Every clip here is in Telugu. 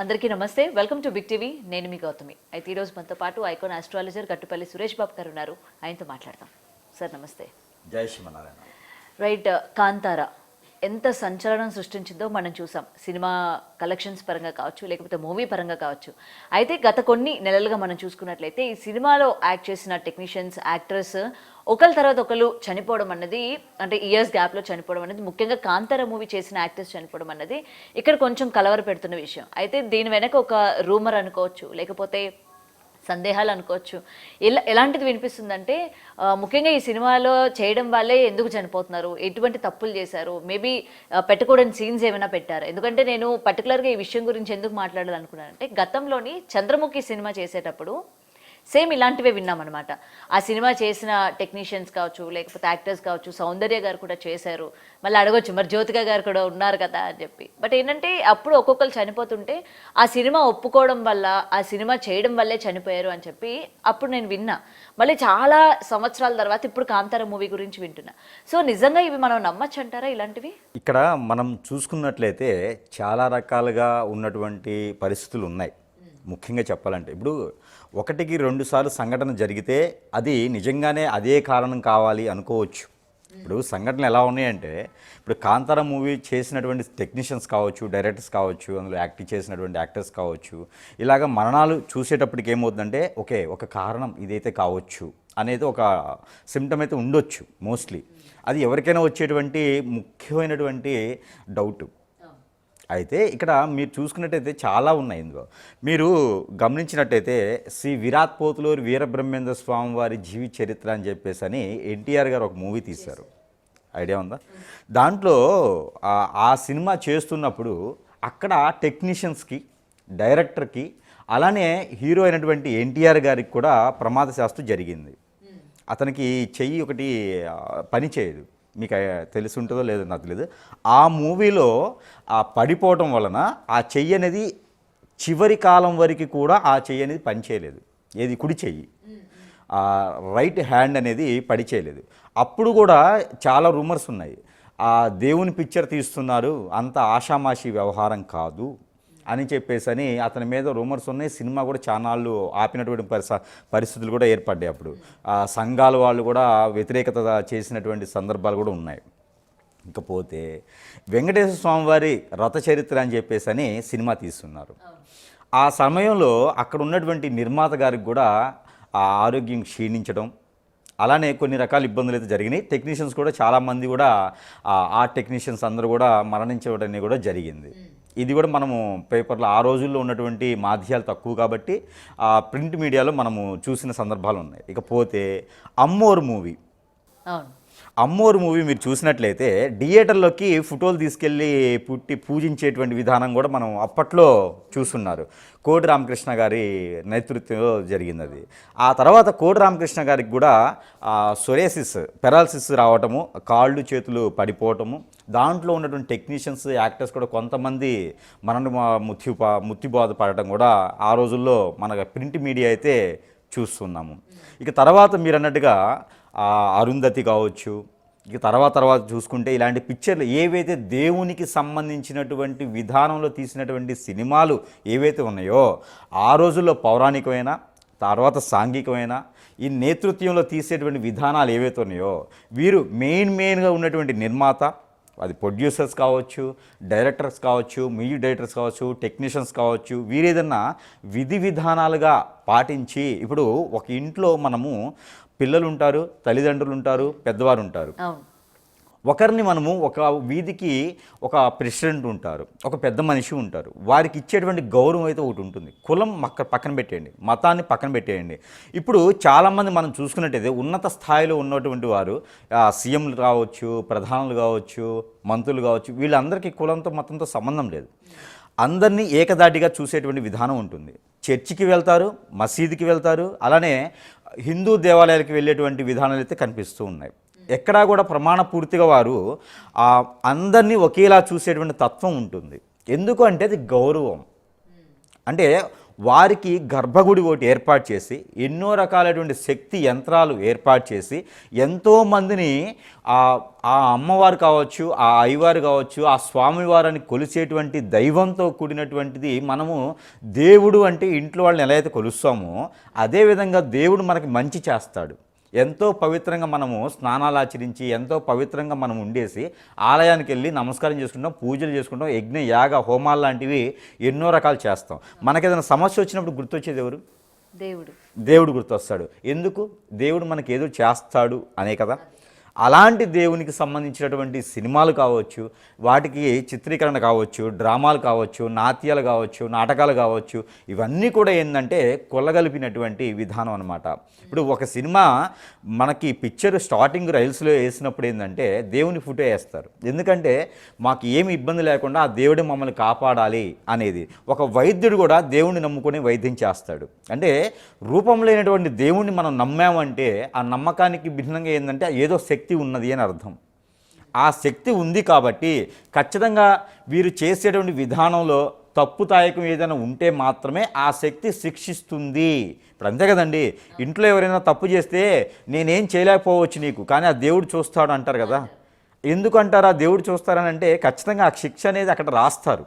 అందరికీ నమస్తే. Welcome to Big TV. నేను మీ గౌతమి. అయితే ఈరోజు మనతో పాటు ఐకాన్ ఆస్ట్రాలజర్ గట్టుపల్లి సురేష్ బాబు గారు ఉన్నారు. ఆయనతో మాట్లాడదాం. సార్ నమస్తే. జై శ్రీమన్నారాయణ. రైట్, కాంతారా ఎంత సంచలనం సృష్టించిందో మనం చూసాం. సినిమా కలెక్షన్స్ పరంగా కావచ్చు, లేకపోతే మూవీ పరంగా కావచ్చు. అయితే గత కొన్ని నెలలుగా మనం చూసుకున్నట్లయితే ఈ సినిమాలో యాక్ట్ చేసిన టెక్నీషియన్స్, యాక్టర్స్ ఒకరి తర్వాత ఒకరు చనిపోవడం అన్నది, అంటే ఇయర్స్ గ్యాప్లో చనిపోవడం అనేది, ముఖ్యంగా కాంతారా మూవీ చేసిన యాక్టర్స్ చనిపోవడం అన్నది ఇక్కడ కొంచెం కలవర పెడుతున్న విషయం. అయితే దీని వెనక ఒక రూమర్ అనుకోవచ్చు, లేకపోతే సందేహాలు అనుకోవచ్చు. ఎలాంటిది వినిపిస్తుందంటే, ముఖ్యంగా ఈ సినిమాలో చేయడం వల్లే ఎందుకు చనిపోతున్నారు, ఎటువంటి తప్పులు చేశారు, మేబీ పెట్టకూడని సీన్స్ ఏమైనా పెట్టారు. ఎందుకంటే నేను పర్టికులర్గా ఈ విషయం గురించి ఎందుకు మాట్లాడాలనుకున్నానంటే, గతంలోని చంద్రముఖి సినిమా చేసేటప్పుడు సేమ్ ఇలాంటివే విన్నామన్నమాట. ఆ సినిమా చేసిన టెక్నీషియన్స్ కావచ్చు, లేకపోతే యాక్టర్స్ కావచ్చు, సౌందర్య గారు కూడా చేశారు. మళ్ళీ అడగొచ్చు, మరి జ్యోతిక గారు కూడా ఉన్నారు కదా అని చెప్పి. బట్ ఏంటంటే అప్పుడు ఒక్కొక్కరు చనిపోతుంటే ఆ సినిమా ఒప్పుకోవడం వల్ల, ఆ సినిమా చేయడం వల్లే చనిపోయారు అని చెప్పి అప్పుడు నేను విన్నా. మళ్ళీ చాలా సంవత్సరాల తర్వాత ఇప్పుడు కాంతారా మూవీ గురించి వింటున్నా. సో నిజంగా ఇవి మనం నమ్మచ్చు అంటారా ఇలాంటివి? ఇక్కడ మనం చూసుకున్నట్లయితే చాలా రకాలుగా ఉన్నటువంటి పరిస్థితులు ఉన్నాయి. ముఖ్యంగా చెప్పాలంటే ఇప్పుడు 1-2 సార్లు సంఘటన జరిగితే అది నిజంగానే అదే కారణం కావాలి అనుకోవచ్చు. ఇప్పుడు సంఘటనలు ఎలా ఉన్నాయంటే, ఇప్పుడు కాంతారా మూవీ చేసినటువంటి టెక్నీషియన్స్ కావచ్చు, డైరెక్టర్స్ కావచ్చు, అందులో యాక్టింగ్ చేసినటువంటి యాక్టర్స్ కావచ్చు, ఇలాగ మరణాలు చూసేటప్పటికి ఏమవుతుందంటే ఒక కారణం ఇదైతే కావచ్చు అనేది ఒక సిమ్టమ్ అయితే ఉండొచ్చు మోస్ట్లీ. అది ఎవరికైనా వచ్చేటువంటి ముఖ్యమైనటువంటి డౌట్. అయితే ఇక్కడ మీరు చూసుకున్నట్టయితే చాలా ఉన్నాయి. ఇందులో మీరు గమనించినట్టయితే శ్రీ విరాట్ పోతులూరి వీరబ్రహ్మేంద్ర స్వామి వారి జీవిత చరిత్ర అని చెప్పేసి అని ఎన్టీఆర్ గారు ఒక మూవీ తీశారు. ఐడియా ఉందా? దాంట్లో ఆ సినిమా చేస్తున్నప్పుడు అక్కడ టెక్నీషియన్స్కి, డైరెక్టర్కి, అలానే హీరో అయినటువంటి ఎన్టీఆర్ గారికి కూడా ప్రమాదశాస్తు జరిగింది. అతనికి చెయ్యి ఒకటి పని చేయదు. మీకు తెలిసి ఉంటుందో లేదో నాకు తెలియదు. ఆ మూవీలో ఆ పడిపోవటం వలన ఆ చెయ్యి అనేది చివరి కాలం వరకు కూడా ఆ చెయ్యి అనేది పనిచేయలేదు. ఏది కుడి చెయ్యి, ఆ రైట్ హ్యాండ్ అనేది పని చేయలేదు. అప్పుడు కూడా చాలా రూమర్స్ ఉన్నాయి. ఆ దేవుని పిక్చర్ తీస్తున్నారు, అంత ఆషామాషి వ్యవహారం కాదు అని చెప్పేసి అని అతని మీద రూమర్స్ ఉన్నాయి. సినిమా కూడా చానాళ్ళు ఆపినటువంటి పరిస్థితులు కూడా ఏర్పడ్డాయి. అప్పుడు సంఘాల వాళ్ళు కూడా వ్యతిరేకత చేసినటువంటి సందర్భాలు కూడా ఉన్నాయి. ఇకపోతే వెంకటేశ్వర స్వామి వారి రథ చరిత్ర అని చెప్పేసి అని సినిమా తీస్తున్నారు. ఆ సమయంలో అక్కడ ఉన్నటువంటి నిర్మాత గారికి కూడా ఆ ఆరోగ్యం క్షీణించడం, అలానే కొన్ని రకాల ఇబ్బందులు అయితే జరిగినాయి. టెక్నీషియన్స్ కూడా చాలామంది కూడా ఆ టెక్నీషియన్స్ అందరూ కూడా మరణించడం కూడా జరిగింది. ఇది కూడా మనము పేపర్లో ఆ రోజుల్లో ఉన్నటువంటి మాధ్యాలు తక్కువ కాబట్టి ప్రింట్ మీడియాలో మనము చూసిన సందర్భాలు ఉన్నాయి. ఇకపోతే అమ్మోరు మూవీ, అమ్మోరు మూవీ మీరు చూసినట్లయితే థియేటర్లోకి ఫోటోలు తీసుకెళ్ళి పూజించేటువంటి విధానం కూడా మనం అప్పట్లో చూస్తున్నారు. కోడి రామకృష్ణ గారి నేతృత్వంలో జరిగింది అది. ఆ తర్వాత కోడి రామకృష్ణ గారికి కూడా పెరాలసిస్ రావటము, కాళ్ళు చేతులు పడిపోవటము, దాంట్లో ఉన్నటువంటి టెక్నీషియన్స్, యాక్టర్స్ కూడా కొంతమంది మృత్యుబాధ పడటం కూడా ఆ రోజుల్లో మన ప్రింట్ మీడియా అయితే చూస్తున్నాము. ఇక తర్వాత మీరు అన్నట్టుగా అరుంధతి కావచ్చు, ఇక తర్వాత చూసుకుంటే ఇలాంటి పిక్చర్లు ఏవైతే దేవునికి సంబంధించినటువంటి విధానంలో తీసినటువంటి సినిమాలు ఏవైతే ఉన్నాయో, ఆ రోజుల్లో పౌరాణికమైన, తర్వాత సాంఘికమైన, ఈ నేతృత్వంలో తీసేటువంటి విధానాలు ఏవైతే ఉన్నాయో, వీరు మెయిన్గా ఉన్నటువంటి నిర్మాత, అది ప్రొడ్యూసర్స్ కావచ్చు, డైరెక్టర్స్ కావచ్చు, మ్యూజిక్ డైరెక్టర్స్ కావచ్చు, టెక్నీషియన్స్ కావచ్చు, వీరేదన్నా విధి విధానాలుగా పాటించి, ఇప్పుడు ఒక ఇంట్లో మనము పిల్లలు ఉంటారు, తల్లిదండ్రులు ఉంటారు, పెద్దవారు ఉంటారు. ఒకరిని మనము ఒక వీధికి ఒక ప్రెసిడెంట్ ఉంటారు, ఒక పెద్ద మనిషి ఉంటారు. వారికి ఇచ్చేటువంటి గౌరవం అయితే ఒకటి ఉంటుంది. కులం పక్కన పెట్టేయండి, మతాన్ని పక్కన పెట్టేయండి. ఇప్పుడు చాలామంది మనం చూసుకున్నట్టయితే ఉన్నత స్థాయిలో ఉన్నటువంటి వారు సీఎంలు కావచ్చు, ప్రధానులు కావచ్చు, మంత్రులు కావచ్చు, వీళ్ళందరికీ కులంతో మతంతో సంబంధం లేదు. అందరినీ ఏకదాటిగా చూసేటువంటి విధానం ఉంటుంది. చర్చికి వెళ్తారు, మసీదుకి వెళ్తారు, అలానే హిందూ దేవాలయాలకు వెళ్ళేటువంటి విధానాలు అయితే కనిపిస్తూ ఉన్నాయి. ఎక్కడా కూడా ప్రమాణ పూర్తిగా వారు అందరినీ ఒకేలా చూసేటువంటి తత్వం ఉంటుంది. ఎందుకు అంటే అది గౌరవం. అంటే వారికి గర్భగుడి ఒకటి ఏర్పాటు చేసి ఎన్నో రకాలైనటువంటి శక్తి యంత్రాలు ఏర్పాటు చేసి ఎంతోమందిని ఆ అమ్మవారు కావచ్చు, ఆ అయ్యవారు కావచ్చు, ఆ స్వామివారిని కొలిసేటువంటి దైవంతో కూడినటువంటిది. మనము దేవుడు అంటే ఇంట్లో వాళ్ళని ఎలా అయితే కొలుస్తామో అదేవిధంగా దేవుడు మనకి మంచి చేస్తాడు. ఎంతో పవిత్రంగా మనము స్నానాలు ఆచరించి ఎంతో పవిత్రంగా మనం ఉండేసి ఆలయానికి వెళ్ళి నమస్కారం చేసుకుంటాం, పూజలు చేసుకుంటాం, యజ్ఞ యాగ హోమాలు లాంటివి ఎన్నో రకాలు చేస్తాం. మనకేదైనా సమస్య వచ్చినప్పుడు గుర్తొచ్చేది ఎవరు? దేవుడు గుర్తొస్తాడు. ఎందుకు? దేవుడు మనకి ఏదో చేస్తాడు అనే కదా. అలాంటి దేవునికి సంబంధించినటువంటి సినిమాలు కావచ్చు, వాటికి చిత్రీకరణ కావచ్చు, డ్రామాలు కావచ్చు, నాట్యాలు కావచ్చు, నాటకాలు కావచ్చు, ఇవన్నీ కూడా ఏంటంటే కొల్లగలిపినటువంటి విధానం అనమాట. ఇప్పుడు ఒక సినిమా మనకి పిక్చర్ స్టార్టింగ్ రైల్స్లో వేసినప్పుడు ఏంటంటే దేవుని ఫోటో వేస్తారు. ఎందుకంటే మాకు ఏమి ఇబ్బంది లేకుండా ఆ దేవుడే మమ్మల్ని కాపాడాలి అనేది. ఒక వైద్యుడు కూడా దేవుణ్ణి నమ్ముకొని వైద్యం చేస్తాడు. అంటే రూపం లేనటువంటి దేవుణ్ణి మనం నమ్మామంటే ఆ నమ్మకానికి భిన్నంగా ఏంటంటే ఏదో శక్తి ఉన్నది అని అర్థం. ఆ శక్తి ఉంది కాబట్టి ఖచ్చితంగా వీరు చేసేటువంటి విధానంలో తప్పుతాయకం ఏదైనా ఉంటే మాత్రమే ఆ శక్తి శిక్షిస్తుంది. ఇప్పుడు అంతే కదండి, ఇంట్లో ఎవరైనా తప్పు చేస్తే నేనేం చేయలేకపోవచ్చు నీకు, కానీ ఆ దేవుడు చూస్తాడు అంటారు కదా. ఎందుకు అంటారు ఆ దేవుడు చూస్తారని అంటే ఖచ్చితంగా ఆ శిక్ష అనేది అక్కడ రాస్తారు.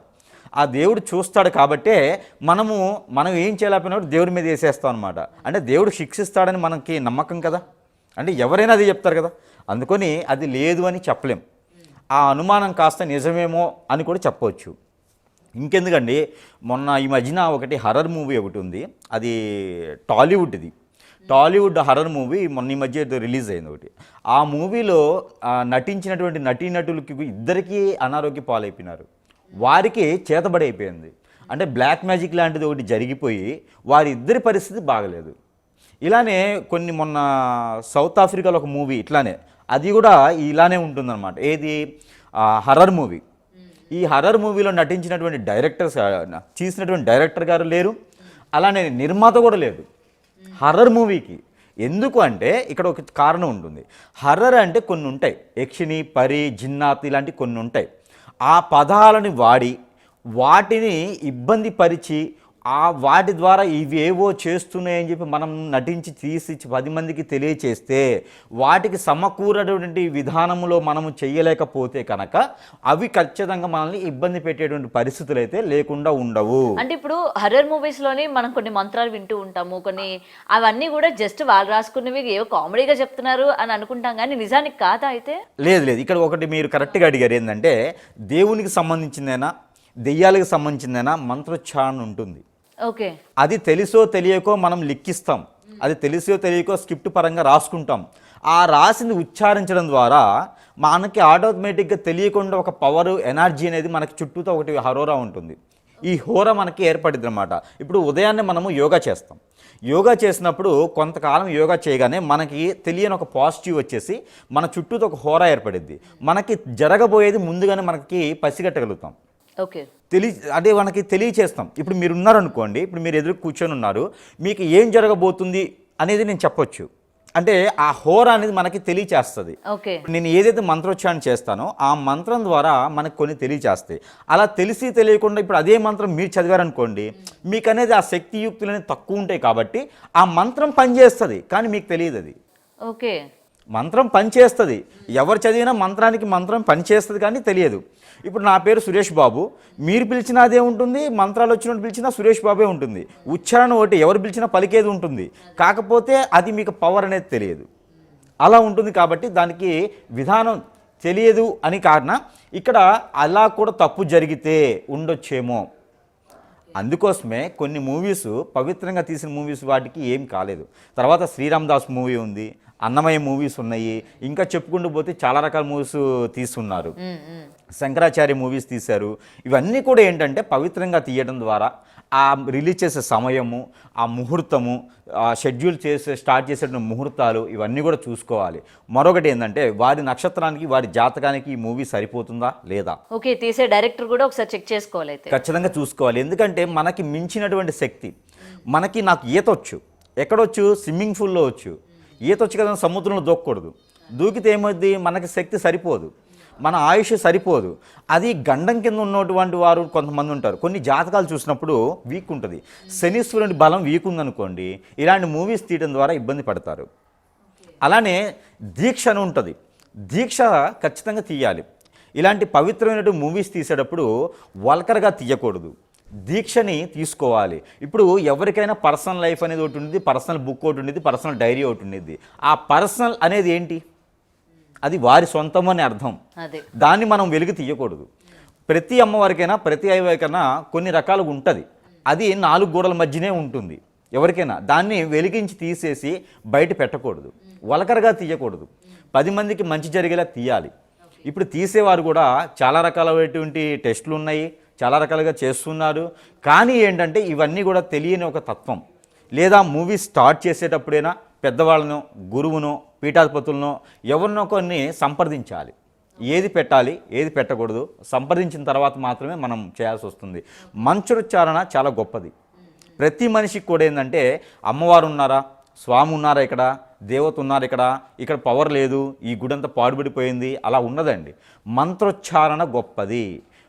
ఆ దేవుడు చూస్తాడు కాబట్టే మనం ఏం చేయలేకపోయినప్పుడు దేవుడి మీద వేసేస్తాం అనమాట. అంటే దేవుడు శిక్షిస్తాడని మనకి నమ్మకం కదా. అంటే ఎవరైనా అది చెప్తారు కదా, అందుకని అది లేదు అని చెప్పలేం. ఆ అనుమానం కాస్త నిజమేమో అని కూడా చెప్పవచ్చు. ఇంకెందుకండి, మొన్న ఈ మధ్యన ఒకటి హర్రర్ మూవీ ఒకటి ఉంది, అది టాలీవుడ్ హర్రర్ మూవీ మొన్న ఈ మధ్య రిలీజ్ అయింది ఒకటి. ఆ మూవీలో నటించినటువంటి నటీనటులకి ఇద్దరికీ అనారోగ్య పాలైపోయినారు. వారికి చేతబడి అయిపోయింది. అంటే బ్లాక్ మ్యాజిక్ లాంటిది ఒకటి జరిగిపోయి వారిద్దరి పరిస్థితి బాగలేదు. ఇలానే కొన్ని మొన్న సౌత్ ఆఫ్రికాలో ఒక మూవీ ఇట్లానే, అది కూడా ఇలానే ఉంటుందన్నమాట. ఏది? Horror movie. ఈ హర్రర్ మూవీలో నటించినటువంటి తీసినటువంటి డైరెక్టర్ గారు లేరు, అలానే నిర్మాత కూడా లేదు హర్రర్ మూవీకి. ఎందుకు అంటే ఇక్కడ ఒక కారణం ఉంటుంది. హర్రర్ అంటే కొన్ని ఉంటాయి, యక్షిని, పరి, జిన్నాత్ ఇలాంటి కొన్ని ఉంటాయి. ఆ పదాలను వాడి వాటిని ఇబ్బంది పరిచి వాటి ద్వారా ఇవేవో చేస్తున్నాయని చెప్పి మనం నటించి తీసి 10 మందికి తెలియచేస్తే వాటికి సమకూరటువంటి విధానంలో మనము చేయలేకపోతే కనుక అవి ఖచ్చితంగా మనల్ని ఇబ్బంది పెట్టేటువంటి పరిస్థితులు అయితే లేకుండా ఉండవు. అంటే ఇప్పుడు హర్రర్ మూవీస్లోని మనం కొన్ని మంత్రాలు వింటూ ఉంటాము, కొన్ని అవన్నీ కూడా జస్ట్ వాళ్ళు రాసుకున్నవి ఏవో కామెడీగా చెప్తున్నారు అని అనుకుంటాం, కానీ నిజానికి కాదా? అయితే లేదు. ఇక్కడ ఒకటి మీరు కరెక్ట్గా అడిగారు, ఏంటంటే దేవునికి సంబంధించిందైనా దెయ్యాలకు సంబంధించిందైనా మంత్రోచ్చారణ ఉంటుంది. ఓకే, అది తెలుసో తెలియకో మనం లిఖిస్తాం, అది తెలిసో తెలియకో స్క్రిప్ట్ పరంగా రాసుకుంటాం. ఆ రాసింది ఉచ్చారించడం ద్వారా మనకి ఆటోమేటిక్గా తెలియకుండా ఒక పవర్, ఎనర్జీ అనేది మనకి చుట్టూతో ఒకటి హరోరా ఉంటుంది. ఈ హోరా మనకి ఏర్పడింది అనమాట. ఇప్పుడు ఉదయాన్నే మనము యోగా చేస్తాం. యోగా చేసినప్పుడు కొంతకాలం యోగా చేయగానే మనకి తెలియని ఒక పాజిటివ్ వచ్చేసి మన చుట్టూతో ఒక హోరా ఏర్పడిద్ది. మనకి జరగబోయేది ముందుగానే మనకి పసిగట్టగలుగుతాం. ఓకే, అదే మనకి తెలియచేస్తాం. ఇప్పుడు మీరు ఉన్నారనుకోండి, ఇప్పుడు మీరు ఎదురు కూర్చొని ఉన్నారు, మీకు ఏం జరగబోతుంది అనేది నేను చెప్పొచ్చు. అంటే ఆ హోరా అనేది మనకి తెలియచేస్తుంది. నేను ఏదైతే మంత్రోచ్చారణ చేస్తానో ఆ మంత్రం ద్వారా మనకు కొన్ని తెలియచేస్తాయి. అలా తెలిసి తెలియకుండా ఇప్పుడు అదే మంత్రం మీరు చదివారనుకోండి, మీకు అనేది ఆ శక్తియుక్తులు అనేది తక్కువ ఉంటాయి కాబట్టి ఆ మంత్రం పనిచేస్తుంది, కానీ మీకు తెలియదు అది. ఓకే, మంత్రం పనిచేస్తుంది, ఎవరు చదివినా మంత్రం పనిచేస్తుంది కానీ తెలియదు. ఇప్పుడు నా పేరు సురేష్ బాబు, మీరు పిలిచినా అదే ఉంటుంది, మంత్రాలు వచ్చినట్టు పిలిచినా సురేష్ బాబే ఉంటుంది, ఉచ్చారణ ఒకటి, ఎవరు పిలిచినా పలికేది ఉంటుంది, కాకపోతే అది మీకు పవర్ అనేది తెలియదు. అలా ఉంటుంది కాబట్టి దానికి విధానం తెలియదు అని కారణం. ఇక్కడ అలా కూడా తప్పు జరిగితే ఉండొచ్చేమో, అందుకోసమే కొన్ని మూవీస్ పవిత్రంగా తీసిన మూవీస్ వాటికి ఏం కాలేదు. తర్వాత శ్రీరామ్ దాస్ మూవీ ఉంది, అన్నమయ్య మూవీస్ ఉన్నాయి, ఇంకా చెప్పుకుంటూ పోతే చాలా రకాల మూవీస్ తీస్తున్నారు. శంకరాచార్య మూవీస్ తీశారు. ఇవన్నీ కూడా ఏంటంటే పవిత్రంగా తీయడం ద్వారా ఆ రిలీజ్ చేసే సమయము, ఆ ముహూర్తము, షెడ్యూల్ స్టార్ట్ చేసే ముహూర్తాలు ఇవన్నీ కూడా చూసుకోవాలి. మరొకటి ఏంటంటే వారి నక్షత్రానికి, వారి జాతకానికి ఈ మూవీ సరిపోతుందా లేదా, ఓకే, తీసే డైరెక్టర్ కూడా ఒకసారి చెక్ చేసుకోవాలి. అయితే ఖచ్చితంగా చూసుకోవాలి. ఎందుకంటే మనకి మించినటువంటి శక్తి, నాకు ఈతొచ్చు, ఎక్కడొచ్చు, స్విమ్మింగ్ పూల్లో వచ్చు, ఈతొచ్చు కదా, సముద్రంలో దూకకూడదు. దూకితే ఏమవుద్ది, మనకి శక్తి సరిపోదు. మన ఆయుష్ సరిపోదు. అది గండం కింద ఉన్నటువంటి వారు కొంతమంది ఉంటారు. కొన్ని జాతకాలు చూసినప్పుడు వీక్ ఉంటుంది. శనీశ్వరుని బలం వీక్ ఉందనుకోండి, ఇలాంటి మూవీస్ తీయడం ద్వారా ఇబ్బంది పడతారు. అలానే దీక్ష అని ఉంటుంది. దీక్ష ఖచ్చితంగా తీయాలి. ఇలాంటి పవిత్రమైనటువంటి మూవీస్ తీసేటప్పుడు వల్కర్గా తీయకూడదు, దీక్షని తీసుకోవాలి. ఇప్పుడు ఎవరికైనా పర్సనల్ లైఫ్ అనేది ఒకటి ఉండేది, పర్సనల్ బుక్ ఒకటి ఉండేది, పర్సనల్ డైరీ ఒకటి ఉండేది. ఆ పర్సనల్ అనేది ఏంటి? అది వారి సొంతం అని అర్థం. దాన్ని మనం వెలుగు తీయకూడదు. ప్రతి అమ్మవారికైనా ప్రతి అయ్యవారికైనా కొన్ని రకాలుగా ఉంటుంది. అది 4 గోడల మధ్యనే ఉంటుంది. ఎవరికైనా దాన్ని వెలిగించి తీసేసి బయట పెట్టకూడదు, వలకరగా తీయకూడదు. 10 మందికి మంచి జరిగేలా తీయాలి. ఇప్పుడు తీసేవారు కూడా చాలా రకాలైనటువంటి టెస్టులు ఉన్నాయి, చాలా రకాలుగా చేస్తున్నారు. కానీ ఏంటంటే ఇవన్నీ కూడా తెలియని ఒక తత్వం. లేదా మూవీ స్టార్ట్ చేసేటప్పుడైనా పెద్దవాళ్ళనో, గురువునో, పీఠాధిపతులనో ఎవరినో కొన్ని సంప్రదించాలి. ఏది పెట్టాలి, ఏది పెట్టకూడదు సంప్రదించిన తర్వాత మాత్రమే మనం చేయాల్సి వస్తుంది. మంత్రోచ్చారణ చాలా గొప్పది. ప్రతి మనిషికి కూడా ఏంటంటే అమ్మవారు ఉన్నారా, స్వామి ఉన్నారా, ఇక్కడ దేవత ఉన్నారు, ఇక్కడ పవర్ లేదు, ఈ గుడి అంతా పాడుబడిపోయింది, అలా ఉన్నదండి. మంత్రోచ్చారణ గొప్పది.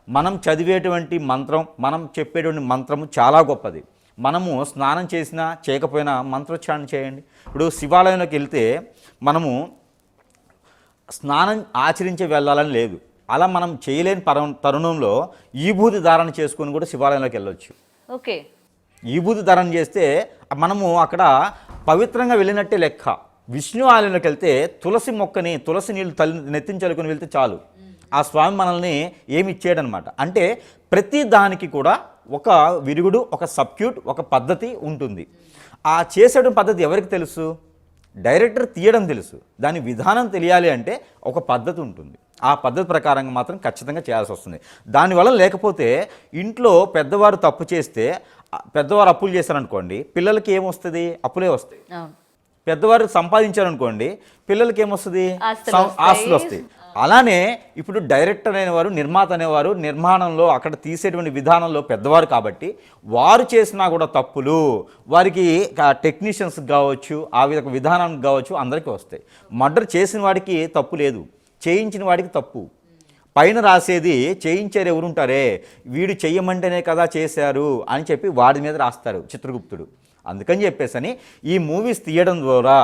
మనం చదివేటువంటి మంత్రం, మనం చెప్పేటువంటి మంత్రము చాలా గొప్పది. మనము స్నానం చేసినా చేయకపోయినా మంత్రోచ్చారణ చేయండి. ఇప్పుడు శివాలయంలోకి వెళ్తే మనము స్నానం ఆచరించి వెళ్ళాలని లేదు. అలా మనం చేయలేని తరుణంలో ఈభూతి ధారణ చేసుకొని కూడా శివాలయంలోకి వెళ్ళొచ్చు. ఓకే, ఈభూతి ధారణ చేస్తే మనము అక్కడ పవిత్రంగా వెళ్ళినట్టే లెక్క. విష్ణు ఆలయంలోకి వెళ్తే తులసి మొక్కని, తులసి నీళ్ళు నెత్తించలుకొని వెళ్తే చాలు, ఆ స్వామి మనల్ని ఏమి ఇచ్చేయడనమాట. అంటే ప్రతి దానికి కూడా ఒక విరుగుడు, ఒక సబ్క్యూట్, ఒక పద్ధతి ఉంటుంది. ఆ చేసేయడం పద్ధతి ఎవరికి తెలుసు? డైరెక్టర్ తీయడం తెలుసు. దాని విధానం తెలియాలి అంటే ఒక పద్ధతి ఉంటుంది. ఆ పద్ధతి ప్రకారంగా మాత్రం ఖచ్చితంగా చేయాల్సి వస్తుంది. దానివల్ల లేకపోతే ఇంట్లో పెద్దవారు తప్పు చేస్తే, పెద్దవారు అప్పులు చేశారనుకోండి, పిల్లలకి ఏమొస్తుంది? అప్పులే వస్తాయి. పెద్దవారు సంపాదించారనుకోండి, పిల్లలకి ఏమొస్తుంది? ఆస్తులు వస్తాయి. అలానే ఇప్పుడు డైరెక్టర్ అనేవారు, నిర్మాత అనేవారు నిర్మాణంలో అక్కడ తీసేటువంటి విధానంలో పెద్దవారు కాబట్టి వారు చేసినా కూడా తప్పులు వారికి టెక్నీషియన్స్ కావచ్చు, ఆ విధానానికి కావచ్చు, అందరికీ వస్తాయి. మర్డర్ చేసిన వాడికి తప్పు లేదు, చేయించిన వాడికి తప్పు. పైన రాసేది చేయించారు ఎవరుంటారే, వీడు చెయ్యమంటేనే కదా చేశారు అని చెప్పి వాడి మీద రాస్తారు చిత్రగుప్తుడు. అందుకని చెప్పేసని ఈ మూవీస్ తీయడం ద్వారా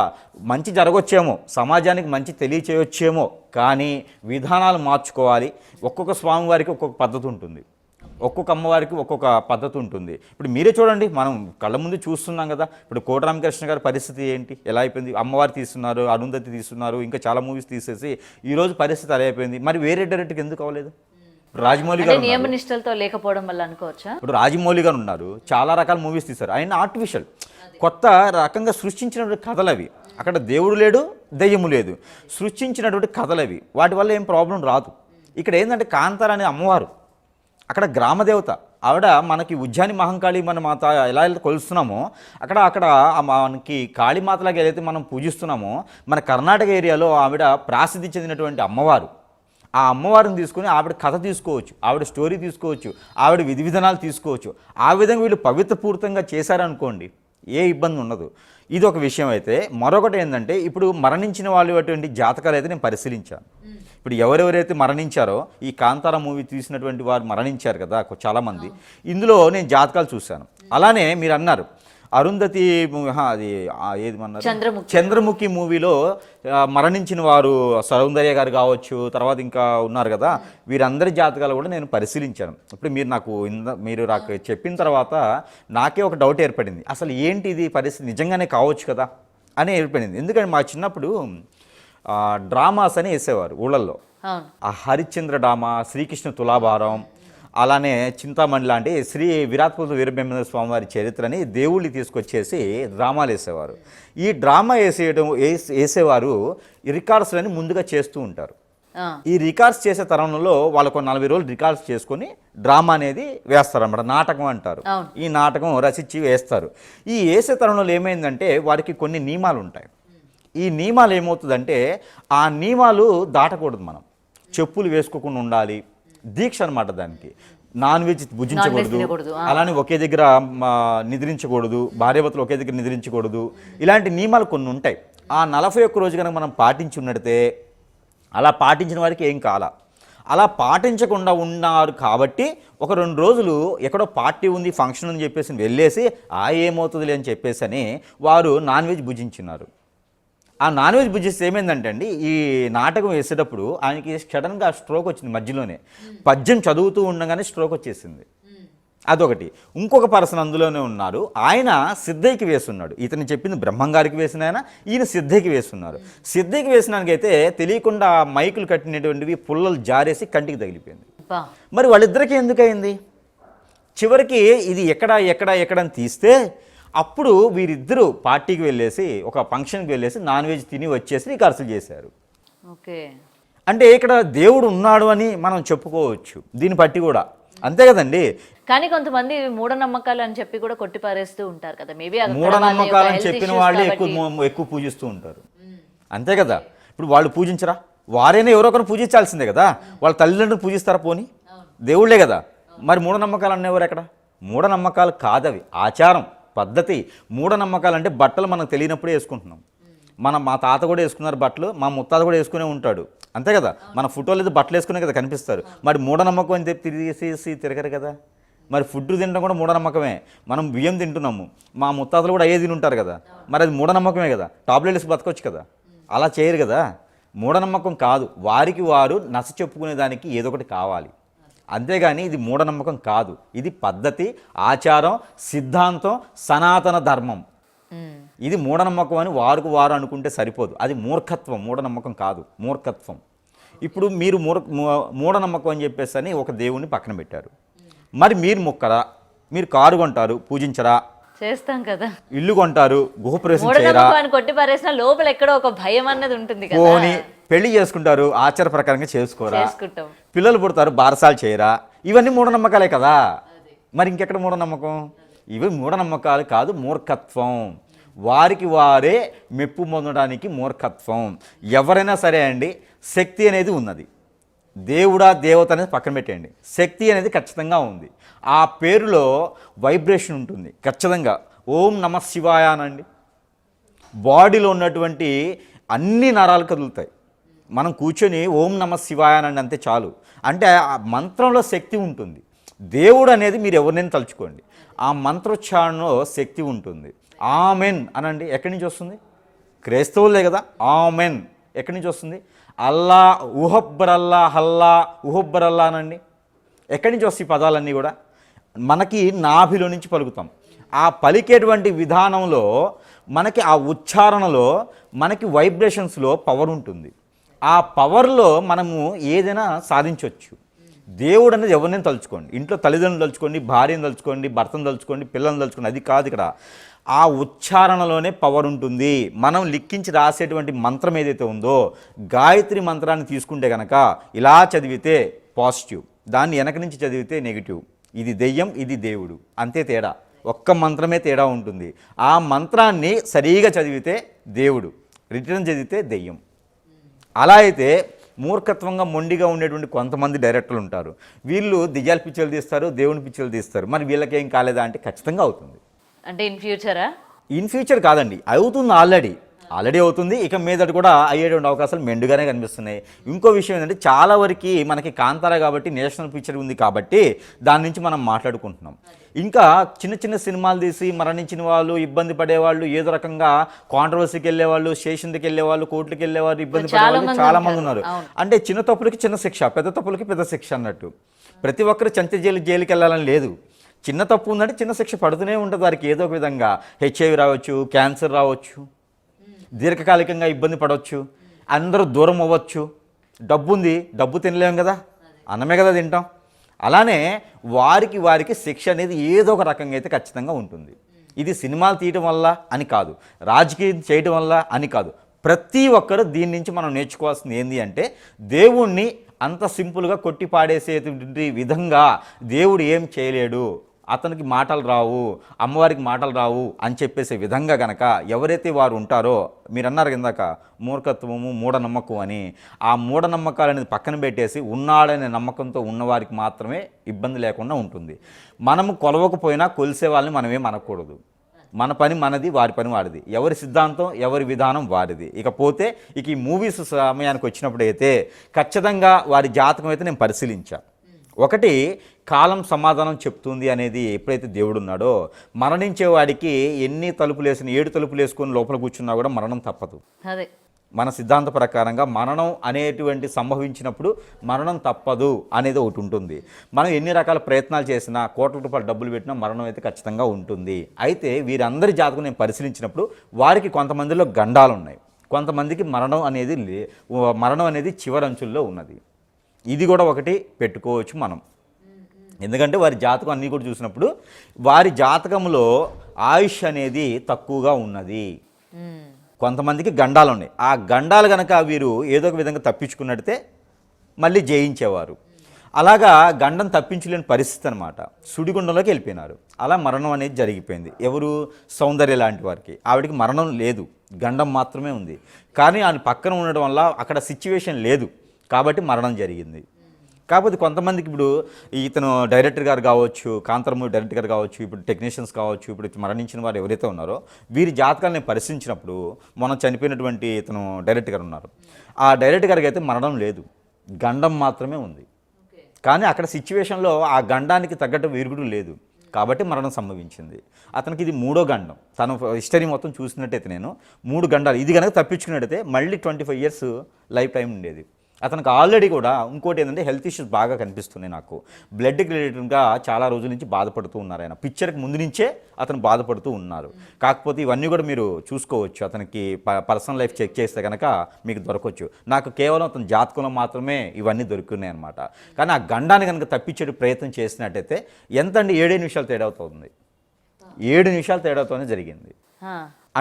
మంచి జరగొచ్చేమో, సమాజానికి మంచి తెలియచేయొచ్చేమో, కానీ విధానాలు మార్చుకోవాలి. ఒక్కొక్క స్వామివారికి ఒక్కొక్క పద్ధతి ఉంటుంది, ఒక్కొక్క అమ్మవారికి ఒక్కొక్క పద్ధతి ఉంటుంది. ఇప్పుడు మీరే చూడండి, మనం కళ్ళ ముందు చూస్తున్నాం కదా. ఇప్పుడు కోటరామకృష్ణ గారి పరిస్థితి ఏంటి, ఎలా అయిపోయింది? అమ్మవారు తీస్తున్నారు, అరుంధతి తీస్తున్నారు, ఇంకా చాలా మూవీస్ తీసేసి ఈరోజు పరిస్థితి అలా అయిపోయింది. మరి వేరే డైరెక్టర్కి ఎందుకు అవ్వలేదు? రాజమౌళి గారు నియమనిష్టలతో లేకపోవడం వల్ల అనుకోవచ్చా? ఇప్పుడు రాజమౌళి గారు ఉన్నారు, చాలా రకాల మూవీస్ తీశారు. ఆయన ఆర్టిఫిషియల్ కొత్త రకంగా సృష్టించినటువంటి కథలు అవి. అక్కడ దేవుడు లేడు, దెయ్యము లేదు, సృష్టించినటువంటి కథలు అవి. వాటి వల్ల ఏం ప్రాబ్లం రాదు. ఇక్కడ ఏంటంటే కాంతార అనే అమ్మవారు అక్కడ గ్రామదేవత. ఆవిడ మనకి ఉజ్జాని మహంకాళి మన మాత ఎలా కొలుస్తున్నామో అక్కడ మనకి కాళీమాతలాగా ఏదైతే మనం పూజిస్తున్నామో, మన కర్ణాటక ఏరియాలో ఆవిడ ప్రసిద్ధి చెందినటువంటి అమ్మవారు. ఆ అమ్మవారిని తీసుకుని ఆవిడ కథ తీసుకోవచ్చు, ఆవిడ స్టోరీ తీసుకోవచ్చు, ఆవిడ విధి విధానాలు తీసుకోవచ్చు. ఆ విధంగా వీళ్ళు పవిత్రపూరితంగా చేశారనుకోండి, ఏ ఇబ్బంది ఉండదు. ఇది ఒక విషయం. అయితే మరొకటి ఏంటంటే, ఇప్పుడు మరణించిన వాళ్ళు అటువంటి జాతకాలు అయితే నేను పరిశీలించాను. ఇప్పుడు ఎవరెవరైతే మరణించారో, ఈ కాంతార మూవీ తీసినటువంటి వారు మరణించారు కదా చాలామంది, ఇందులో నేను జాతకాలు చూశాను. అలానే మీరు అన్నారు అరుంధతి, అది ఏది అన్నారు, చంద్రముఖి మూవీలో మరణించిన వారు సౌందర్య గారు కావచ్చు, తర్వాత ఇంకా ఉన్నారు కదా, వీరందరి జాతకాలు కూడా నేను పరిశీలించాను. ఇప్పుడు మీరు నాకు చెప్పిన తర్వాత నాకే ఒక డౌట్ ఏర్పడింది, అసలు ఏంటి ఇది పరిస్థితి, నిజంగానే కావచ్చు కదా అని ఏర్పడింది. ఎందుకంటే మా చిన్నప్పుడు డ్రామాస్ అని వేసేవారు ఊళ్ళల్లో. ఆ హరిశ్చంద్ర డ్రామా, శ్రీకృష్ణ తులాభారం, అలానే చింతామణి లాంటి శ్రీ విరాట్పూర్ వీరబ్రహ్మేంద్ర స్వామి వారి చరిత్రని దేవుళ్ళని తీసుకొచ్చేసి డ్రామాలు వేసేవారు. ఈ డ్రామా వేసేవారు రికార్డ్స్ అని ముందుగా చేస్తూ ఉంటారు. ఈ రికార్డ్స్ చేసే తరుణంలో వాళ్ళకు 40 రోజులు రికార్డ్స్ చేసుకొని డ్రామా అనేది వేస్తారు అన్నమాట, నాటకం అంటారు. ఈ నాటకం రచించి వేస్తారు. ఈ వేసే తరుణంలో ఏమైందంటే వారికి కొన్ని నియమాలు ఉంటాయి. ఈ నియమాలు ఏమవుతుందంటే, ఆ నియమాలు దాటకూడదు. మనం చెప్పులు వేసుకోకుండా ఉండాలి, దీక్ష అనమాట. దానికి నాన్ వెజ్ భుజించకూడదు, అలానే ఒకే దగ్గర నిద్రించకూడదు, భార్యాభర్తలు ఒకే దగ్గర నిద్రించకూడదు. ఇలాంటి నియమాలు కొన్ని ఉంటాయి. ఆ 41 రోజు కనుక మనం పాటించి ఉన్నట్టే, అలా పాటించిన వారికి ఏం కాల. అలా పాటించకుండా ఉన్నారు కాబట్టి ఒక 2 రోజులు ఎక్కడో పార్టీ ఉంది, ఫంక్షన్ అని చెప్పేసి వెళ్ళేసి ఏమవుతుందిలే అని చెప్పేసి అని వారు నాన్ వెజ్ భుజించున్నారు. ఆ నాన్ వెజ్ భుజిస్తే ఏమైందంటే అండి, ఈ నాటకం వేసేటప్పుడు ఆయనకి సడన్గా స్ట్రోక్ వచ్చింది మధ్యలోనే. పద్యం చదువుతూ ఉండగానే స్ట్రోక్ వచ్చేసింది. అదొకటి. ఇంకొక పర్సన్ అందులోనే ఉన్నారు, ఆయన సిద్ధయ్యకి వేస్తున్నాడు. ఇతను చెప్పింది బ్రహ్మంగారికి వేసిన ఆయన, ఈయన సిద్ధయ్యకి వేస్తున్నారు. సిద్ధయ్యకి వేసినానికైతే తెలియకుండా మైకులు కట్టినటువంటివి పుల్లలు జారేసి కంటికి తగిలిపోయింది. మరి వాళ్ళిద్దరికీ ఎందుకయింది? చివరికి ఇది ఎక్కడని తీస్తే అప్పుడు వీరిద్దరూ పార్టీకి వెళ్ళేసి ఒక ఫంక్షన్కి వెళ్ళేసి నాన్ వెజ్ తిని వచ్చేసి రిహార్సల్ చేశారు. ఓకే, అంటే ఇక్కడ దేవుడు ఉన్నాడు అని మనం చెప్పుకోవచ్చు దీన్ని బట్టి కూడా, అంతే కదండి. కానీ కొంతమంది మూఢనమ్మకాలు అని చెప్పి కూడా కొట్టిపారేస్తూ ఉంటారు కదా. మేబీ మూఢనమ్మకాలు అని చెప్పిన వాళ్ళే ఎక్కువ పూజిస్తూ ఉంటారు, అంతే కదా. ఇప్పుడు వాళ్ళు పూజించరా? వారైనా ఎవరో ఒకరు పూజించాల్సిందే కదా. వాళ్ళ తల్లిదండ్రులు పూజిస్తారా? పోనీ దేవుళ్ళే కదా. మరి మూఢనమ్మకాలు అనేవారు ఎక్కడ? మూఢనమ్మకాలు కాదవి, ఆచారం పద్ధతి. మూఢనమ్మకాలు అంటే బట్టలు మనకు తెలియనప్పుడే వేసుకుంటున్నాం. మా తాత కూడా వేసుకున్నారు బట్టలు, మా ముత్తాత కూడా వేసుకునే ఉంటాడు, అంతే కదా. మన ఫోటోలు అయితే బట్టలు వేసుకునే కదా కనిపిస్తారు. మరి మూఢనమ్మకం అని చెప్పి తీసేసి తిరగరు కదా. మరి ఫుడ్ తినడం కూడా మూఢనమ్మకమే. మనం బియ్యం తింటున్నాము, మా ముత్తాతలు కూడా అయ్యే తిని ఉంటారు కదా. మరి అది మూఢనమ్మకమే కదా. టాబ్లెట్ వేసి బతకొచ్చు కదా. అలా చేయరు కదా. మూఢనమ్మకం కాదు, వారికి వారు నచ్చ చెప్పుకునే దానికి ఏదో ఒకటి కావాలి, అంతేగాని ఇది మూఢనమ్మకం కాదు. ఇది పద్ధతి, ఆచారం, సిద్ధాంతం, సనాతన ధర్మం. ఇది మూఢనమ్మకం అని వారు అనుకుంటే సరిపోదు. అది మూర్ఖత్వం, మూఢనమ్మకం కాదు, మూర్ఖత్వం. ఇప్పుడు మీరు మూఢనమ్మకం అని చెప్పేసి అని ఒక దేవుణ్ణి పక్కన పెట్టారు. మరి మీరు మొక్కరా? మీరు కారు కొంటారు, పూజించరా? చేస్తాం కదా. ఇల్లు కొంటారు, గృహప్రవేశం చేయరా? కొట్టి పారేసిన లోపల ఎక్కడో ఒక భయం అన్నది ఉంటుంది కదా. పోనీ పెళ్లి చేసుకుంటారు, ఆచార ప్రకారంగా చేసుకోరా? పిల్లలు పుడతారు, బారసాలు చేయరా? ఇవన్నీ మూఢనమ్మకాలే కదా. మరి ఇంకెక్కడ మూఢనమ్మకం? ఇవి మూఢనమ్మకాలు కాదు, మూర్ఖత్వం. వారికి వారే మెప్పు పొందడానికి మూర్ఖత్వం. ఎవరైనా సరే అండి, శక్తి అనేది ఉన్నది. దేవుడా దేవత అనేది పక్కన పెట్టేయండి, శక్తి అనేది ఖచ్చితంగా ఉంది. ఆ పేరులో వైబ్రేషన్ ఉంటుంది ఖచ్చితంగా. ఓం నమ శివాయ అనండి, బాడీలో ఉన్నటువంటి అన్ని నరాలు కదులుతాయి. మనం కూర్చొని ఓం నమ శివాయ అనండి అంతే చాలు. అంటే ఆ మంత్రంలో శక్తి ఉంటుంది. దేవుడు అనేది మీరు ఎవరినైనా తలుచుకోండి, ఆ మంత్రోచ్చారణలో శక్తి ఉంటుంది. ఆమెన్ అనండి, ఎక్కడి నుంచి వస్తుంది? క్రైస్తవులే కదా. ఆమెన్ ఎక్కడి నుంచి వస్తుంది? అల్లా ఉహబ్బరల్లా హల్లా ఉహబ్బరల్లా అనండి, ఎక్కడి నుంచి వస్తాయి పదాలన్నీ కూడా? మనకి నాభిలో నుంచి పలుకుతాం. ఆ పలికేటువంటి విధానంలో మనకి ఆ ఉచ్చారణలో మనకి వైబ్రేషన్స్లో పవర్ ఉంటుంది. ఆ పవర్లో మనము ఏదైనా సాధించవచ్చు. దేవుడు అనేది ఎవరినైనా తలుచుకోండి, ఇంట్లో తల్లిదండ్రులు తలుచుకోండి, భార్యను తలుచుకోండి, భర్తను తలుచుకోండి, పిల్లల్ని తలుచుకోండి, అది కాదు ఇక్కడ. ఆ ఉచ్చారణలోనే పవర్ ఉంటుంది. మనం లిఖించి రాసేటువంటి మంత్రం ఏదైతే ఉందో, గాయత్రి మంత్రాన్ని తీసుకుంటే కనుక ఇలా చదివితే పాజిటివ్, దాన్ని వెనక నుంచి చదివితే నెగిటివ్. ఇది దెయ్యం, ఇది దేవుడు, అంతే తేడా. ఒక్క మంత్రమే తేడా ఉంటుంది. ఆ మంత్రాన్ని సరిగా చదివితే దేవుడు, రిటర్న్ చదివితే దెయ్యం. అలా అయితే మూర్ఖత్వంగా మొండిగా ఉండేటువంటి కొంతమంది డైరెక్టర్లు ఉంటారు. వీళ్ళు దెయ్యాల పిక్చర్లు తీస్తారు, దేవుని పిక్చర్లు తీస్తారు. మరి వీళ్ళకేం కాలేదా అంటే ఖచ్చితంగా అవుతుంది. అంటే ఇన్ ఫ్యూచరా? ఇన్ ఫ్యూచర్ కాదండి, అవుతుంది, ఆల్రెడీ అవుతుంది. ఇక మీదటి కూడా అయ్యేటువంటి అవకాశాలు మెండుగానే కనిపిస్తున్నాయి. ఇంకో విషయం ఏంటంటే, చాలా వరకు మనకి కాంతారా కాబట్టి నేషనల్ పిక్చర్ ఉంది కాబట్టి దాని నుంచి మనం మాట్లాడుకుంటున్నాం. ఇంకా చిన్న చిన్న సినిమాలు తీసి మరణించిన వాళ్ళు, ఇబ్బంది పడేవాళ్ళు, ఏదో రకంగా కాంట్రవర్సీకి వెళ్ళేవాళ్ళు, స్టేషన్కి వెళ్ళేవాళ్ళు, కోర్టుకి వెళ్ళేవాళ్ళు, ఇబ్బంది పడేవాళ్ళు చాలా మంది ఉన్నారు. అంటే చిన్న తప్పులకి చిన్న శిక్ష, పెద్ద తప్పులకి పెద్ద శిక్ష అన్నట్టు. ప్రతి ఒక్కరు చంచ జైలుకి వెళ్ళాలని లేదు. చిన్న తప్పు ఉందంటే చిన్న శిక్ష పడుతూనే ఉంటుంది వారికి. ఏదో ఒక విధంగా హెచ్ఐవి రావచ్చు, క్యాన్సర్ రావచ్చు, దీర్ఘకాలికంగా ఇబ్బంది పడవచ్చు, అందరూ దూరం అవ్వచ్చు. డబ్బు ఉంది, డబ్బు తినలేము కదా, అన్నమే కదా తింటాం. అలానే వారికి శిక్ష అనేది ఏదో ఒక రకంగా అయితే ఖచ్చితంగా ఉంటుంది. ఇది సినిమాలు తీయటం వల్ల అని కాదు, రాజకీయం చేయటం వల్ల అని కాదు. ప్రతి ఒక్కరు దీని నుంచి మనం నేర్చుకోవాల్సింది ఏంటి అంటే, దేవుణ్ణి అంత సింపుల్గా కొట్టి పాడేసేటువంటి విధంగా దేవుడు ఏం చేయలేడు, అతనికి మాటలు రావు, అమ్మవారికి మాటలు రావు అని చెప్పేసే విధంగా గనక ఎవరైతే వారు ఉంటారో, మీరు అన్నారు ఇందాక మూర్ఖత్వము, మూఢనమ్మకం అని, ఆ మూఢనమ్మకాలు అనేది పక్కన పెట్టేసి ఉన్నాడనే నమ్మకంతో ఉన్నవారికి మాత్రమే ఇబ్బంది లేకుండా ఉంటుంది. మనము కొలవకపోయినా కొలిసే వాళ్ళని మనమేం అనకూడదు. మన పని మనది, వారి పని వారిది, ఎవరి సిద్ధాంతం ఎవరి విధానం వారిది. ఇకపోతే ఈ మూవీస్ సమయానికి వచ్చినప్పుడు అయితే ఖచ్చితంగా వారి జాతకం అయితే నేను పరిశీలించాను. ఒకటి, కాలం సమాధానం చెప్తుంది అనేది ఎప్పుడైతే దేవుడు ఉన్నాడో, మరణించే వాడికి ఎన్ని తలుపులు వేసిన 7 తలుపులు వేసుకొని లోపల కూర్చున్నా కూడా మరణం తప్పదు. అదే మన సిద్ధాంత ప్రకారంగా మరణం అనేటువంటి సంభవించినప్పుడు మరణం తప్పదు అనేది ఒకటి ఉంటుంది. మనం ఎన్ని రకాల ప్రయత్నాలు చేసినా, కోట్ల రూపాయల డబ్బులు పెట్టినా మరణం అయితే ఖచ్చితంగా ఉంటుంది. అయితే వీరందరి జాతకం నేను పరిశీలించినప్పుడు వారికి కొంతమందిలో గండాలు ఉన్నాయి, కొంతమందికి మరణం అనేది చివరి అంచుల్లో ఉన్నది. ఇది కూడా ఒకటి పెట్టుకోవచ్చు మనం. ఎందుకంటే వారి జాతకం అన్నీ కూడా చూసినప్పుడు వారి జాతకంలో ఆయుష్ అనేది తక్కువగా ఉన్నది. కొంతమందికి గండాలు ఉన్నాయి. ఆ గండాలు కనుక వీరు ఏదో ఒక విధంగా తప్పించుకున్నట్టే మళ్ళీ జయించేవారు. అలాగా గండం తప్పించలేని పరిస్థితి అనమాట. సుడిగుండంలోకి వెళ్ళిపోయినారు. అలా మరణం అనేది జరిగిపోయింది. ఎవరు? సౌందర్య లాంటి వారికి. ఆవిడికి మరణం లేదు, గండం మాత్రమే ఉంది. కానీ ఆయన పక్కన ఉండడం వల్ల అక్కడ సిచ్యువేషన్ లేదు కాబట్టి మరణం జరిగింది. కాకపోతే కొంతమందికి ఇప్పుడు ఇతను డైరెక్టర్ గారు కావచ్చు, కాంతార మూవీ డైరెక్టర్ గారు కావచ్చు, ఇప్పుడు టెక్నీషియన్స్ కావచ్చు, ఇప్పుడు మరణించిన వారు ఎవరైతే ఉన్నారో వీరి జాతకాలను నేను పరిశీలించినప్పుడు, మనం చనిపోయినటువంటి ఇతను డైరెక్టర్ గారు ఉన్నారు, ఆ డైరెక్టర్ గారికి అయితే మరణం లేదు, గండం మాత్రమే ఉంది. కానీ అక్కడ సిచ్యువేషన్లో ఆ గండానికి తగ్గట్టు విరుగుడు లేదు కాబట్టి మరణం సంభవించింది. అతనికి ఇది 3వ గండం. తను హిస్టరీ మొత్తం చూసినట్టయితే నేను 3 గండాలు ఇది కనుక తప్పించుకున్నట్టయితే మళ్ళీ 25 ఇయర్స్ లైఫ్ టైం ఉండేది. అతనికి ఆల్రెడీ కూడా ఇంకోటి ఏంటంటే హెల్త్ ఇష్యూస్ బాగా కనిపిస్తున్నాయి. నాకు బ్లడ్కి రిలేటెడ్గా చాలా రోజుల నుంచి బాధపడుతూ ఉన్నారు. ఆయన పిక్చర్కి ముందు నుంచే అతను బాధపడుతూ ఉన్నారు. కాకపోతే ఇవన్నీ కూడా మీరు చూసుకోవచ్చు. అతనికి పర్సనల్ లైఫ్ చెక్ చేస్తే కనుక మీకు దొరకవచ్చు. నాకు కేవలం అతని జాతకంలో మాత్రమే ఇవన్నీ దొరుకుతున్నాయి అనమాట. కానీ ఆ గండాన్ని కనుక తప్పించే ప్రయత్నం చేసినట్టయితే ఎంత అండి 7 నిమిషాలు తేడా అవుతుంది. 7 నిమిషాలు తేడాతోనే జరిగింది.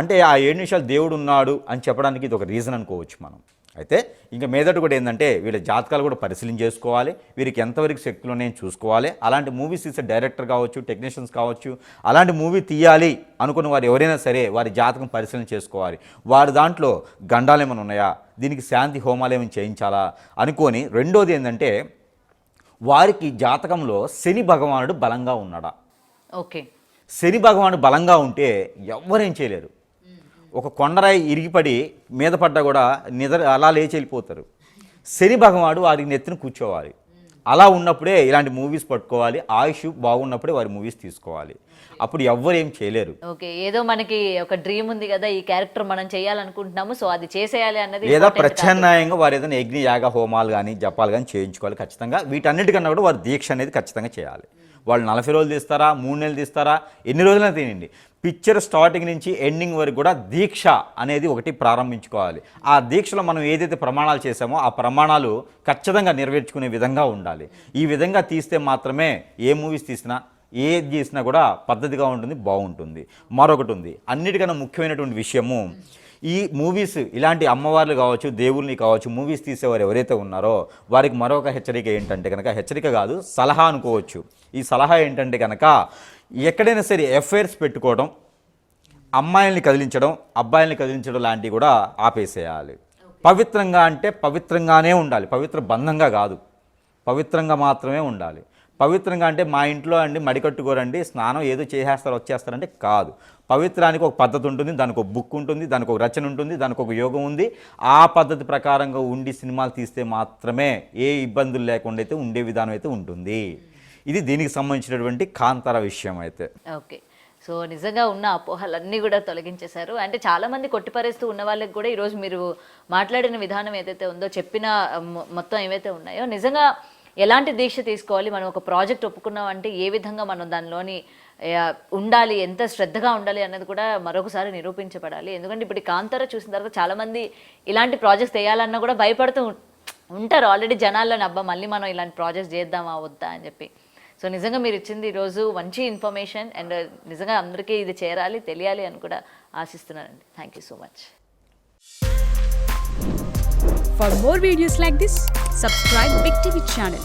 అంటే ఆ 7 నిమిషాలు దేవుడు ఉన్నాడు అని చెప్పడానికి ఇది ఒక రీజన్ అనుకోవచ్చు మనం. అయితే ఇంకా మీదట కూడా ఏంటంటే వీళ్ళ జాతకాలు కూడా పరిశీలన చేసుకోవాలి, వీరికి ఎంతవరకు శక్తులు ఉన్నాయని చూసుకోవాలి. అలాంటి మూవీస్ తీసే డైరెక్టర్ కావచ్చు, టెక్నీషియన్స్ కావచ్చు, అలాంటి మూవీ తీయాలి అనుకున్న వారు ఎవరైనా సరే వారి జాతకం పరిశీలన చేసుకోవాలి. వారి దాంట్లో గండాలు ఏమైనా ఉన్నాయా, దీనికి శాంతి హోమాలు ఏమైనా చేయించాలా అనుకొని. రెండోది ఏంటంటే వారికి జాతకంలో శని భగవానుడు బలంగా ఉన్నాడా. ఓకే, శని భగవానుడు బలంగా ఉంటే ఎవ్వరేం చేయలేరు. ఒక కొండరాయి ఇరిగిపడి మీద పడ్డా కూడా అలా లేచి వెళ్ళిపోతారు. శని భగవానుడు వారికి నెత్తిన కూర్చోవాలి. అలా ఉన్నప్పుడే ఇలాంటి మూవీస్ పట్టుకోవాలి. ఆయుష్ బాగున్నప్పుడే వారి మూవీస్ తీసుకోవాలి. అప్పుడు ఎవ్వరు ఏం చేయలేరు. ఓకే, ఏదో మనకి ఒక డ్రీమ్ ఉంది కదా, ఈ క్యారెక్టర్ మనం చేయాలనుకుంటున్నాము, సో అది చేసేయాలి అన్నది. లేదా ప్రత్యామ్నాయంగా వారు ఏదైనా యజ్ఞ యాగ హోమాలు కానీ జపాలు కానీ చేయించుకోవాలి ఖచ్చితంగా. వీటన్నిటికన్నా కూడా వారు దీక్ష అనేది ఖచ్చితంగా చేయాలి. వాళ్ళు 40 రోజులు తీస్తారా, 3 నెలలు తీస్తారా, ఎన్ని రోజులైనా తినండి. పిక్చర్ స్టార్టింగ్ నుంచి ఎండింగ్ వరకు కూడా దీక్ష అనేది ఒకటి ప్రారంభించుకోవాలి. ఆ దీక్షలో మనం ఏదైతే ప్రమాణాలు చేసామో ఆ ప్రమాణాలు ఖచ్చితంగా నెరవేర్చుకునే విధంగా ఉండాలి. ఈ విధంగా తీస్తే మాత్రమే ఏ మూవీస్ తీసినా ఏది చేసినా కూడా పద్ధతిగా ఉంటుంది, బాగుంటుంది. మరొకటి ఉంది, అన్నిటికన్నా ముఖ్యమైనటువంటి విషయము, ఈ మూవీస్ ఇలాంటి అమ్మవార్లు కావచ్చు, దేవుల్ని కావచ్చు, మూవీస్ తీసేవారు ఎవరైతే ఉన్నారో వారికి మరొక హెచ్చరిక ఏంటంటే కనుక, హెచ్చరిక కాదు సలహా అనుకోవచ్చు. ఈ సలహా ఏంటంటే కనుక ఎక్కడైనా సరే ఎఫ్ఐఆర్స్ పెట్టుకోవడం, అమ్మాయిల్ని కదిలించడం, అబ్బాయిల్ని కదిలించడం లాంటివి కూడా ఆపేసేయాలి. పవిత్రంగా అంటే పవిత్రంగానే ఉండాలి, పవిత్ర బంధంగా కాదు, పవిత్రంగా మాత్రమే ఉండాలి. పవిత్రంగా అంటే మా ఇంట్లో అండి మడికట్టుకోరండి, స్నానం ఏదో చేసేస్తారు వచ్చేస్తారంటే కాదు. పవిత్రానికి ఒక పద్ధతి ఉంటుంది, దానికి ఒక బుక్ ఉంటుంది, దానికి ఒక రచన ఉంటుంది, దానికి ఒక యోగం ఉంది. ఆ పద్ధతి ప్రకారంగా ఉండి సినిమాలు తీస్తే మాత్రమే ఏ ఇబ్బందులు లేకుండా అయితే ఉండే విధానం అయితే ఉంటుంది. ఇది దీనికి సంబంధించినటువంటి కాంతార విషయం అయితే. ఓకే, సో నిజంగా ఉన్న అపోహలన్నీ కూడా తొలగించేశారు. అంటే చాలామంది కొట్టిపరేస్తూ ఉన్న వాళ్ళకి కూడా ఈరోజు మీరు మాట్లాడిన విధానం ఏదైతే ఉందో, చెప్పిన మొత్తం ఏవైతే ఉన్నాయో, నిజంగా ఎలాంటి దీక్ష తీసుకోవాలి, మనం ఒక ప్రాజెక్ట్ ఒప్పుకున్నాం అంటే ఏ విధంగా మనం దానిలోని ఉండాలి, ఎంత శ్రద్ధగా ఉండాలి అన్నది కూడా మరొకసారి నిరూపించబడాలి. ఎందుకంటే ఇప్పుడు కాంతార చూసిన తర్వాత చాలామంది ఇలాంటి ప్రాజెక్ట్స్ చేయాలన్నా కూడా భయపడుతూ ఉంటారు ఆల్రెడీ జనాల్లోని. అబ్బా మళ్ళీ మనం ఇలాంటి ప్రాజెక్ట్స్ చేద్దామా వద్దా అని చెప్పి. సో నిజంగా మీరు ఇచ్చింది ఈరోజు మంచి ఇన్ఫర్మేషన్, అండ్ నిజంగా అందరికీ ఇది చేరాలి, తెలియాలి అని కూడా ఆశిస్తున్నానండి. Thank you so much. For more videos like this, subscribe Big TV channel.